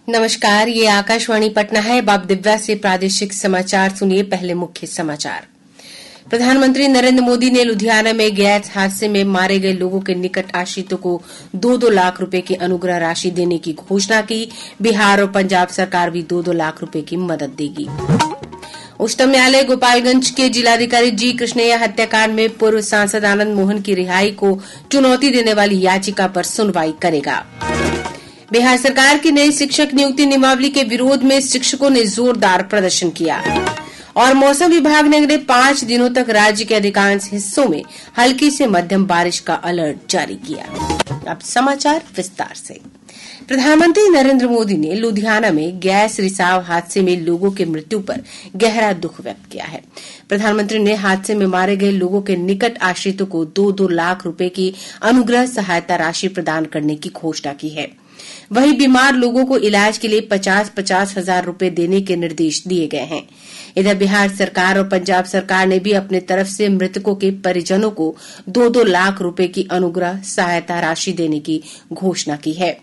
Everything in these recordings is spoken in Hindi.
नमस्कार, ये आकाशवाणी पटना है। अब दिव्या से प्रादेशिक समाचार सुनिए। पहले मुख्य समाचार। प्रधानमंत्री नरेंद्र मोदी ने लुधियाना में गैस हादसे में मारे गए लोगों के निकट आश्रितों को 2-2 लाख रुपए की अनुग्रह राशि देने की घोषणा की। बिहार और पंजाब सरकार भी 2-2 लाख रुपए की मदद देगी। उच्चतम न्यायालय गोपालगंज के जिलाधिकारी जी कृष्णैया हत्याकांड में पूर्व सांसद आनंद मोहन की रिहाई को चुनौती देने वाली याचिका पर सुनवाई करेगा। बिहार सरकार की नई शिक्षक नियुक्ति नियमावली के विरोध में शिक्षकों ने जोरदार प्रदर्शन किया। और मौसम विभाग ने अगले 5 दिनों तक राज्य के अधिकांश हिस्सों में हल्की से मध्यम बारिश का अलर्ट जारी किया। अब समाचार विस्तार से। प्रधानमंत्री नरेंद्र मोदी ने लुधियाना में गैस रिसाव हादसे में लोगों की मृत्यु पर गहरा दुख व्यक्त किया है। प्रधानमंत्री ने हादसे में मारे गए लोगों के निकट आश्रितों को 2-2 लाख रुपए की अनुग्रह सहायता राशि प्रदान करने की घोषणा की है। वहीं बीमार लोगों को इलाज के लिए 50-50 हजार रुपए देने के निर्देश दिए गए हैं। इधर बिहार सरकार और पंजाब सरकार ने भी अपने तरफ से मृतकों के परिजनों को 2-2 लाख रुपए की अनुग्रह सहायता राशि देने की घोषणा की है।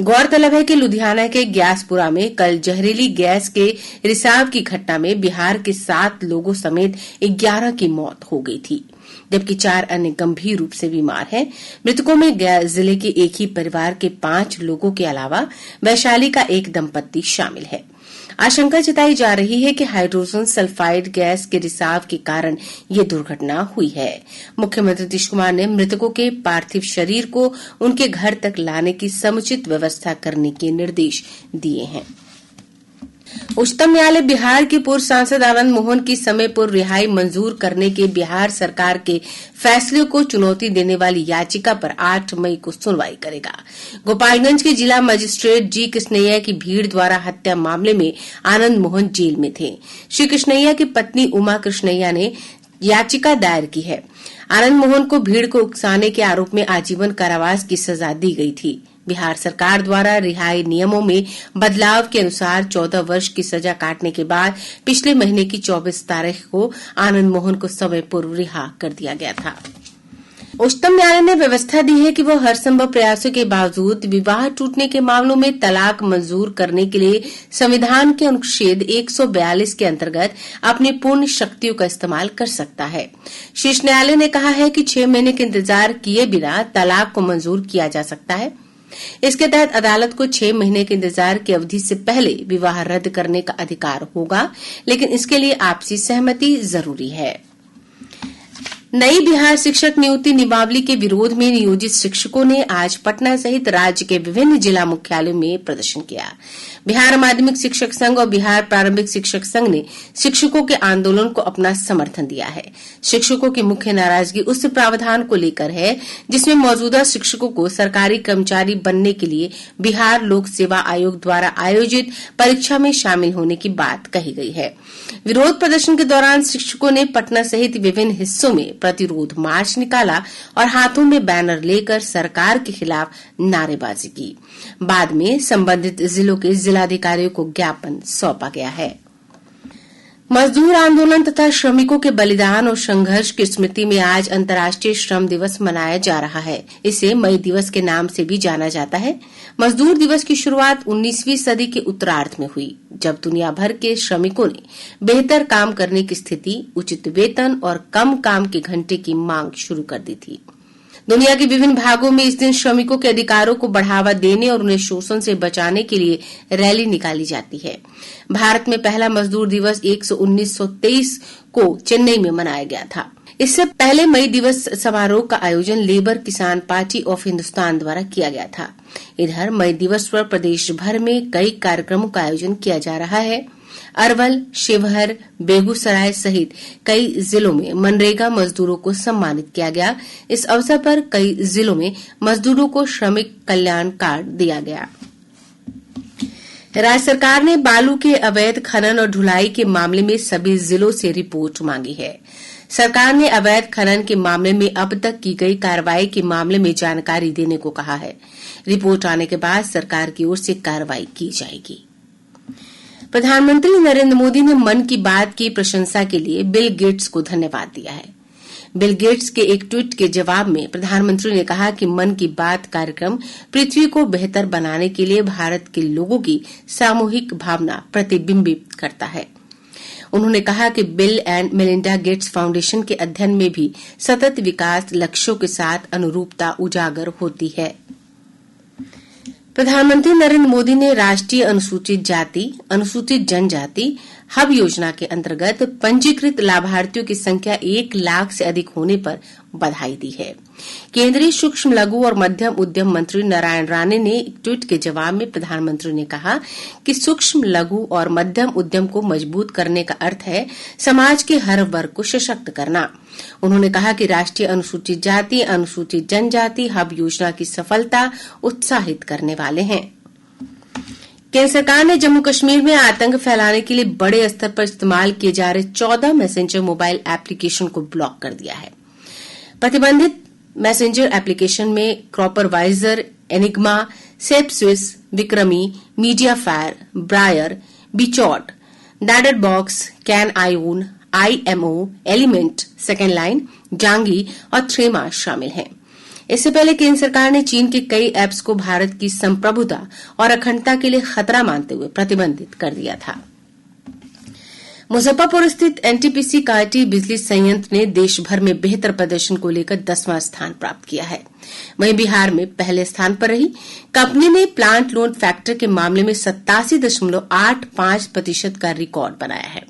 गौरतलब है कि लुधियाना के ग्यासपुरा में कल जहरीली गैस के रिसाव की घटना में बिहार के 7 लोगों समेत 11 की मौत हो गई थी, जबकि 4 अन्य गंभीर रूप से बीमार हैं। मृतकों में गया जिले के एक ही परिवार के 5 लोगों के अलावा वैशाली का एक दंपत्ति शामिल है। आशंका जताई जा रही है कि हाइड्रोजन सल्फाइड गैस के रिसाव के कारण ये दुर्घटना हुई है। मुख्यमंत्री नीतीश कुमार ने मृतकों के पार्थिव शरीर को उनके घर तक लाने की समुचित व्यवस्था करने के निर्देश दिए हैं। उच्चतम न्यायालय बिहार के पूर्व सांसद आनंद मोहन की समय पूर्व रिहाई मंजूर करने के बिहार सरकार के फैसले को चुनौती देने वाली याचिका पर 8 मई को सुनवाई करेगा। गोपालगंज के जिला मजिस्ट्रेट जी कृष्णैया की भीड़ द्वारा हत्या मामले में आनंद मोहन जेल में थे। श्री कृष्णैया की पत्नी उमा कृष्णैया ने याचिका दायर की है। आनंद मोहन को भीड़ को उकसाने के आरोप में आजीवन कारावास की सजा दी गई थी। बिहार सरकार द्वारा रिहाई नियमों में बदलाव के अनुसार 14 वर्ष की सजा काटने के बाद पिछले महीने की 24 तारीख को आनंद मोहन को समय पूर्व रिहा कर दिया गया था। उच्चतम न्यायालय ने व्यवस्था दी है कि वह हर संभव प्रयासों के बावजूद विवाह टूटने के मामलों में तलाक मंजूर करने के लिए संविधान के अनुच्छेद 142 के अंतर्गत अपनी पूर्ण शक्तियों का इस्तेमाल कर सकता है। शीर्ष न्यायालय ने कहा है कि 6 महीने के इंतजार किए बिना तलाक को मंजूर किया जा सकता है। इसके तहत अदालत को 6 महीने के इंतजार की अवधि से पहले विवाह रद्द करने का अधिकार होगा, लेकिन इसके लिए आपसी सहमति जरूरी है। नई बिहार शिक्षक नियुक्ति नियमावली के विरोध में नियोजित शिक्षकों ने आज पटना सहित राज्य के विभिन्न जिला मुख्यालयों में प्रदर्शन किया। बिहार माध्यमिक शिक्षक संघ और बिहार प्रारंभिक शिक्षक संघ ने शिक्षकों के आंदोलन को अपना समर्थन दिया है। शिक्षकों की मुख्य नाराजगी उस प्रावधान को लेकर है जिसमें मौजूदा शिक्षकों को सरकारी कर्मचारी बनने के लिए बिहार लोक सेवा आयोग द्वारा आयोजित परीक्षा में शामिल होने की बात कही गई है। विरोध प्रदर्शन के दौरान शिक्षकों ने पटना सहित विभिन्न हिस्सों में प्रतिरोध मार्च निकाला और हाथों में बैनर लेकर सरकार के खिलाफ नारेबाजी की। बाद में संबंधित जिलों के जिलाधिकारियों को ज्ञापन सौंपा गया है। मजदूर आंदोलन तथा श्रमिकों के बलिदान और संघर्ष की स्मृति में आज अंतर्राष्ट्रीय श्रम दिवस मनाया जा रहा है। इसे मई दिवस के नाम से भी जाना जाता है। मजदूर दिवस की शुरुआत 19वीं सदी के उत्तरार्ध में हुई, जब दुनिया भर के श्रमिकों ने बेहतर काम करने की स्थिति, उचित वेतन और कम काम के घंटे की मांग शुरू कर दी थी। दुनिया के विभिन्न भागों में इस दिन श्रमिकों के अधिकारों को बढ़ावा देने और उन्हें शोषण से बचाने के लिए रैली निकाली जाती है। भारत में पहला मजदूर दिवस 1923 को चेन्नई में मनाया गया था। इससे पहले मई दिवस समारोह का आयोजन लेबर किसान पार्टी ऑफ हिंदुस्तान द्वारा किया गया था। इधर मई दिवस पर प्रदेश भर में कई कार्यक्रमों का आयोजन किया जा रहा है। अरवल, शिवहर, बेगूसराय सहित कई जिलों में मनरेगा मजदूरों को सम्मानित किया गया। इस अवसर पर कई जिलों में मजदूरों को श्रमिक कल्याण कार्ड दिया गया। राज्य सरकार ने बालू के अवैध खनन और ढुलाई के मामले में सभी जिलों से रिपोर्ट मांगी है। सरकार ने अवैध खनन के मामले में अब तक की गई कार्रवाई के मामले में जानकारी देने को कहा है। रिपोर्ट आने के बाद सरकार की ओर से कार्रवाई की जाएगी। प्रधानमंत्री नरेंद्र मोदी ने मन की बात की प्रशंसा के लिए बिल गेट्स को धन्यवाद दिया है। बिल गेट्स के एक ट्वीट के जवाब में प्रधानमंत्री ने कहा कि मन की बात कार्यक्रम पृथ्वी को बेहतर बनाने के लिए भारत के लोगों की सामूहिक भावना प्रतिबिंबित करता है। उन्होंने कहा कि bill and Melinda Gates foundation के अध्ययन में भी सतत विकास लक्ष्यों के साथ अनुरूपता उजागर होती है। प्रधानमंत्री नरेंद्र मोदी ने राष्ट्रीय अनुसूचित जाति अनुसूचित जनजाति हब योजना के अंतर्गत पंजीकृत लाभार्थियों की संख्या 1 लाख से अधिक होने पर बधाई दी है। केंद्रीय सूक्ष्म लघु और मध्यम उद्यम मंत्री नारायण राणे ने एक ट्वीट के जवाब में प्रधानमंत्री ने कहा कि सूक्ष्म लघु और मध्यम उद्यम को मजबूत करने का अर्थ है समाज के हर वर्ग को सशक्त करना। उन्होंने कहा कि राष्ट्रीय अनुसूचित जाति अनुसूचित जनजाति हब योजना की सफलता उत्साहित करने वाले हैं। केंद्र सरकार ने जम्मू कश्मीर में आतंक फैलाने के लिए बड़े स्तर पर इस्तेमाल किए जा रहे 14 मैसेंजर मोबाइल एप्लीकेशन को ब्लॉक कर दिया है। प्रतिबंधित मैसेंजर एप्लीकेशन में Crypviser, Enigma, Safeswiss, Wickrme, media fire, Briar, BChat, Nandbox, Conion, IMO, element, second line, Zangi और थ्रेमा शामिल हैं। इससे पहले केंद्र सरकार ने चीन के कई ऐप्स को भारत की संप्रभुता और अखंडता के लिए खतरा मानते हुए प्रतिबंधित कर दिया था। मुजफ्फरपुर स्थित NTPC काटी बिजली संयंत्र ने देश भर में बेहतर प्रदर्शन को लेकर 10वां स्थान प्राप्त किया है। वहीं बिहार में पहले स्थान पर रही कंपनी ने प्लांट लोड फैक्टर के मामले में 87.85% का रिकॉर्ड बनाया है।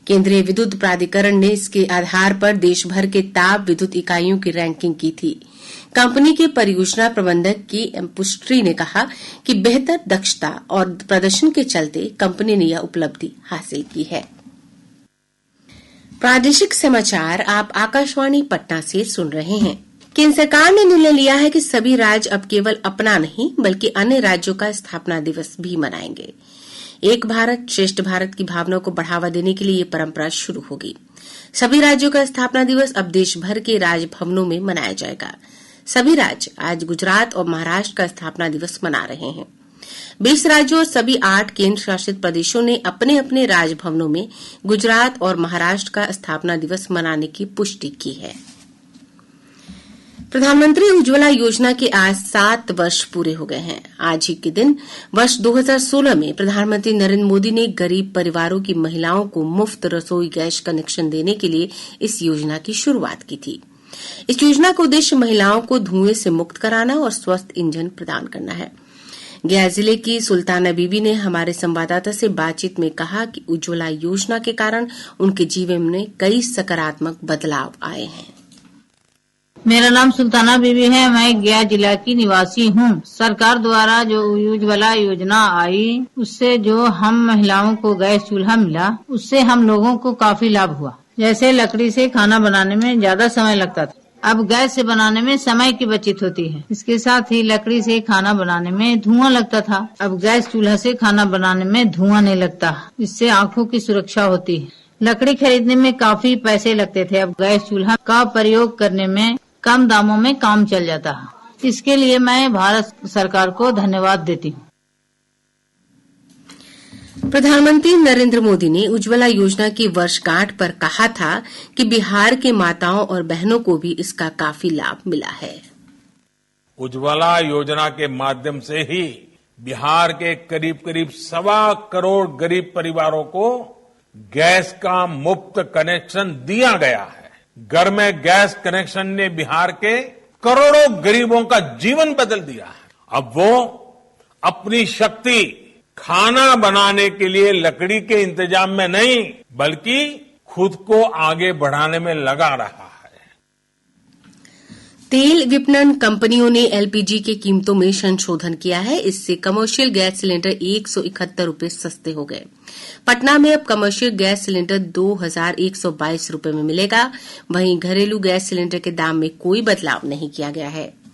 केंद्रीय विद्युत प्राधिकरण ने इसके आधार पर देश भर के ताप विद्युत इकाइयों की रैंकिंग की थी। कंपनी के परियोजना प्रबंधक की पुष्टि ने कहा कि बेहतर दक्षता और प्रदर्शन के चलते कंपनी ने यह उपलब्धि हासिल की है। प्रादेशिक समाचार आप आकाशवाणी पटना से सुन रहे हैं। केंद्र सरकार ने निर्णय लिया है कि सभी राज्य अब केवल अपना नहीं बल्कि अन्य राज्यों का स्थापना दिवस भी मनाएंगे। एक भारत श्रेष्ठ भारत की भावना को बढ़ावा देने के लिए ये परंपरा शुरू होगी। सभी राज्यों का स्थापना दिवस अब देश भर के राजभवनों में मनाया जाएगा। सभी राज्य आज गुजरात और महाराष्ट्र का स्थापना दिवस मना रहे हैं। 20 राज्यों और सभी 8 केंद्र शासित प्रदेशों ने अपने अपने राजभवनों में गुजरात और महाराष्ट्र का स्थापना दिवस मनाने की पुष्टि की है। प्रधानमंत्री उज्ज्वला योजना के आज 7 वर्ष पूरे हो गए हैं। आज ही के दिन वर्ष 2016 में प्रधानमंत्री नरेंद्र मोदी ने गरीब परिवारों की महिलाओं को मुफ्त रसोई गैस कनेक्शन देने के लिए इस योजना की शुरुआत की थी। इस योजना का उद्देश्य महिलाओं को धुएं से मुक्त कराना और स्वस्थ ईंधन प्रदान करना है। गया जिले की सुल्ताना बीबी ने हमारे संवाददाता से बातचीत में कहा कि उज्ज्वला योजना के कारण उनके जीवन में कई सकारात्मक बदलाव आए हैं। मेरा नाम सुल्ताना बीबी है। मैं गया जिला की निवासी हूँ। सरकार द्वारा जो उज्ज्वला योजना आई उससे जो हम महिलाओं को गैस चूल्हा मिला उससे हम लोगों को काफी लाभ हुआ। जैसे लकड़ी से खाना बनाने में ज्यादा समय लगता था, अब गैस से बनाने में समय की बचत होती है। इसके साथ ही लकड़ी से खाना बनाने में धुआं लगता था, अब गैस चूल्हा से खाना बनाने में धुआं नहीं लगता। इससे आँखों की सुरक्षा होती है। लकड़ी खरीदने में काफी पैसे लगते थे, अब गैस चूल्हा का प्रयोग करने में कम दामों में काम चल जाता है। इसके लिए मैं भारत सरकार को धन्यवाद देती हूँ। प्रधानमंत्री नरेंद्र मोदी ने उज्ज्वला योजना की वर्षगांठ पर कहा था कि बिहार के माताओं और बहनों को भी इसका काफी लाभ मिला है। उज्ज्वला योजना के माध्यम से ही बिहार के करीब 1.25 करोड़ गरीब परिवारों को गैस का मुफ्त कनेक्शन दिया गया है। घर में गैस कनेक्शन ने बिहार के करोड़ों गरीबों का जीवन बदल दिया है। अब वो अपनी शक्ति खाना बनाने के लिए लकड़ी के इंतजाम में नहीं बल्कि खुद को आगे बढ़ाने में लगा रहा है। तेल विपणन कंपनियों ने LPG की कीमतों में संशोधन किया है। इससे कमर्शियल गैस सिलेंडर 171 रूपये सस्ते हो गए। पटना में अब कमर्शियल गैस सिलेंडर 2122 रूपये में मिलेगा। वहीं घरेलू गैस सिलेंडर के दाम में कोई बदलाव नहीं किया गया है।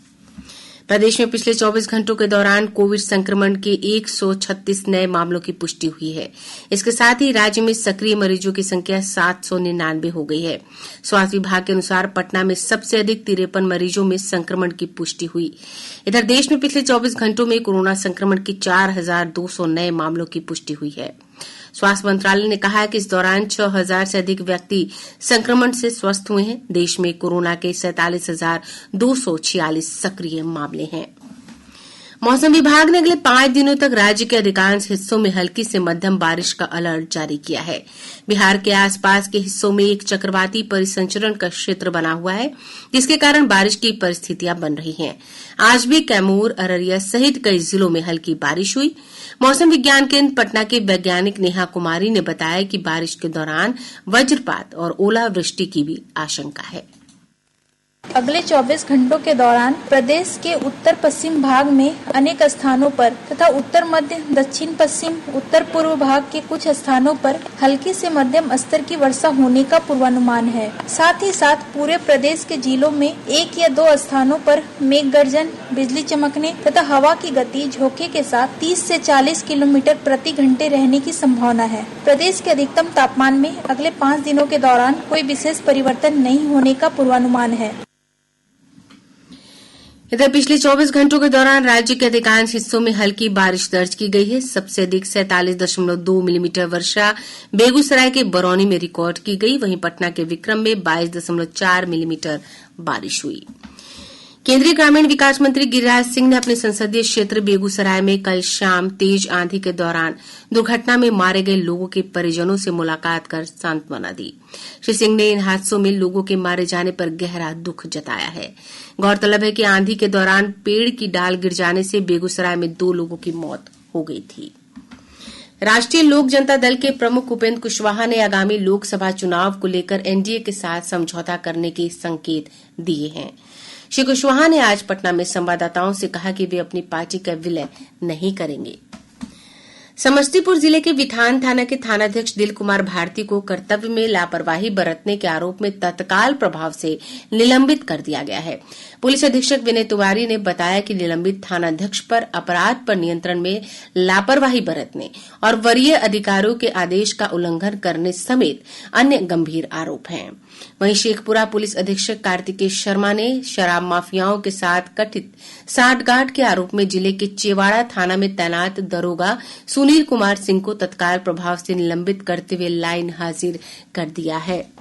प्रदेश में पिछले 24 घंटों के दौरान कोविड संक्रमण के 136 नए मामलों की पुष्टि हुई है। इसके साथ ही राज्य में सक्रिय मरीजों की संख्या 799 हो गई है। स्वास्थ्य विभाग के अनुसार पटना में सबसे अधिक 53 मरीजों में संक्रमण की पुष्टि हुई। इधर देश में पिछले 24 घंटों में कोरोना संक्रमण के 4200 नए मामलों की पुष्टि हुई है। स्वास्थ्य मंत्रालय ने कहा है कि इस दौरान 6,000 से अधिक व्यक्ति संक्रमण से स्वस्थ हुए हैं। देश में कोरोना के 47,246 सक्रिय मामले हैं। मौसम विभाग ने अगले 5 दिनों तक राज्य के अधिकांश हिस्सों में हल्की से मध्यम बारिश का अलर्ट जारी किया है। बिहार के आसपास के हिस्सों में एक चक्रवाती परिसंचरण का क्षेत्र बना हुआ है, जिसके कारण बारिश की परिस्थितियां बन रही हैं। आज भी कैमूर, अररिया सहित कई जिलों में हल्की बारिश हुई। मौसम विज्ञान केंद्र पटना के वैज्ञानिक नेहा कुमारी ने बताया कि बारिश के दौरान वज्रपात और ओलावृष्टि की भी आशंका है। अगले 24 घंटों के दौरान प्रदेश के उत्तर पश्चिम भाग में अनेक स्थानों पर तथा उत्तर मध्य, दक्षिण पश्चिम, उत्तर पूर्व भाग के कुछ स्थानों पर हल्की से मध्यम स्तर की वर्षा होने का पूर्वानुमान है। साथ ही साथ पूरे प्रदेश के जिलों में 1 या 2 स्थानों पर मेघ गर्जन, बिजली चमकने तथा हवा की गति झोंके के साथ 30 से 40 किलोमीटर प्रति घंटे रहने की संभावना है। प्रदेश के अधिकतम तापमान में अगले 5 दिनों के दौरान कोई विशेष परिवर्तन नहीं होने का पूर्वानुमान है। इधर पिछले 24 घंटों के दौरान राज्य के अधिकांश हिस्सों में हल्की बारिश दर्ज की गई है। सबसे अधिक 47.2 मिलीमीटर वर्षा बेगूसराय के बरौनी में रिकॉर्ड की गई। वहीं पटना के विक्रम में 22.4 मिलीमीटर बारिश हुई। केंद्रीय ग्रामीण विकास मंत्री गिरिराज सिंह ने अपने संसदीय क्षेत्र बेगूसराय में कल शाम तेज आंधी के दौरान दुर्घटना में मारे गए लोगों के परिजनों से मुलाकात कर सांत्वना दी। श्री सिंह ने इन हादसों में लोगों के मारे जाने पर गहरा दुख जताया है। गौरतलब है कि आंधी के दौरान पेड़ की डाल गिर जाने से बेगूसराय में 2 लोगों की मौत हो गई थी। राष्ट्रीय लोक जनता दल के प्रमुख उपेंद्र कुशवाहा ने आगामी लोकसभा चुनाव को लेकर एनडीए के साथ समझौता करने के संकेत दिए हैं। श्री कुशवाहा ने आज पटना में संवाददाताओं से कहा कि वे अपनी पार्टी का विलय नहीं करेंगे। समस्तीपुर जिले के विठान थाना के थानाध्यक्ष दिल कुमार भारती को कर्तव्य में लापरवाही बरतने के आरोप में तत्काल प्रभाव से निलंबित कर दिया गया है। पुलिस अधीक्षक विनय तिवारी ने बताया कि निलंबित थानाध्यक्ष पर अपराध पर नियंत्रण में लापरवाही बरतने और वरीय अधिकारियों के आदेश का उल्लंघन करने समेत अन्य गंभीर आरोप हैं। वहीं शेखपुरा पुलिस अधीक्षक कार्तिकेय शर्मा ने शराब माफियाओं के साथ कथित सांठगांठ के आरोप में जिले के चेवाड़ा थाना में तैनात दरोगा सुनील कुमार सिंह को तत्काल प्रभाव से निलंबित करते हुए लाइन हाजिर कर दिया है।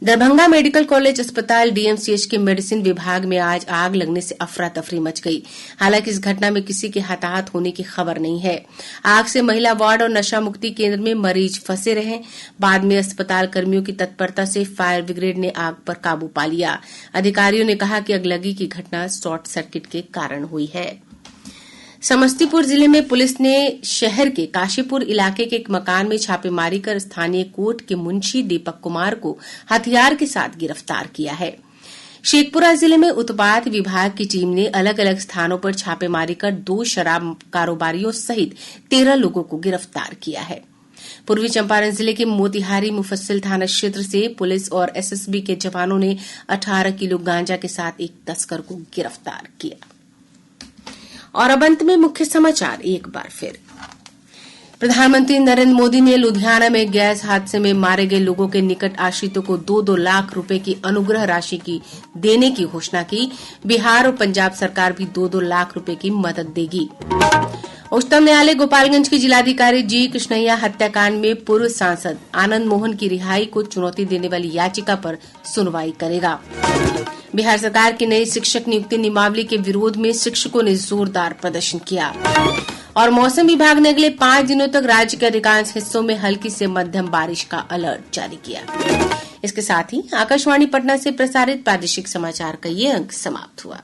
दरभंगा मेडिकल कॉलेज अस्पताल डीएमसीएच के मेडिसिन विभाग में आज आग लगने से अफरा तफरी मच गई। हालांकि इस घटना में किसी के हताहत होने की खबर नहीं है। आग से महिला वार्ड और नशा मुक्ति केंद्र में मरीज फंसे रहे। बाद में अस्पताल कर्मियों की तत्परता से फायर ब्रिगेड ने आग पर काबू पा लिया। अधिकारियों ने कहा कि अगलगी की घटना शॉर्ट सर्किट के कारण हुई है। समस्तीपुर जिले में पुलिस ने शहर के काशीपुर इलाके के एक मकान में छापेमारी कर स्थानीय कोर्ट के मुंशी दीपक कुमार को हथियार के साथ गिरफ्तार किया है। शेखपुरा जिले में उत्पाद विभाग की टीम ने अलग अलग स्थानों पर छापेमारी कर 2 शराब कारोबारियों सहित 13 लोगों को गिरफ्तार किया है। पूर्वी चंपारण जिले के मोतिहारी मुफस्सिल थाना क्षेत्र से पुलिस और एसएसबी के जवानों ने 18 किलो गांजा के साथ एक तस्कर को गिरफ्तार किया। और अब अंत में मुख्य समाचार एक बार फिर। प्रधानमंत्री नरेंद्र मोदी ने लुधियाना में गैस हादसे में मारे गए लोगों के निकट आश्रितों को 2-2 लाख रुपए की अनुग्रह राशि की देने की घोषणा की। बिहार और पंजाब सरकार भी 2-2 लाख रुपए की मदद देगी। उच्चतम न्यायालय गोपालगंज के जिलाधिकारी जी कृष्णैया हत्याकांड में पूर्व सांसद आनंद मोहन की रिहाई को चुनौती देने वाली याचिका पर सुनवाई करेगा। बिहार सरकार की नई शिक्षक नियुक्ति नियमावली के विरोध में शिक्षकों ने जोरदार प्रदर्शन किया। और मौसम विभाग ने अगले 5 दिनों तक राज्य के अधिकांश हिस्सों में हल्की से मध्यम बारिश का अलर्ट जारी किया। इसके साथ ही आकाशवाणी पटना से प्रसारित प्रादेशिक समाचार का ये अंक समाप्त हुआ।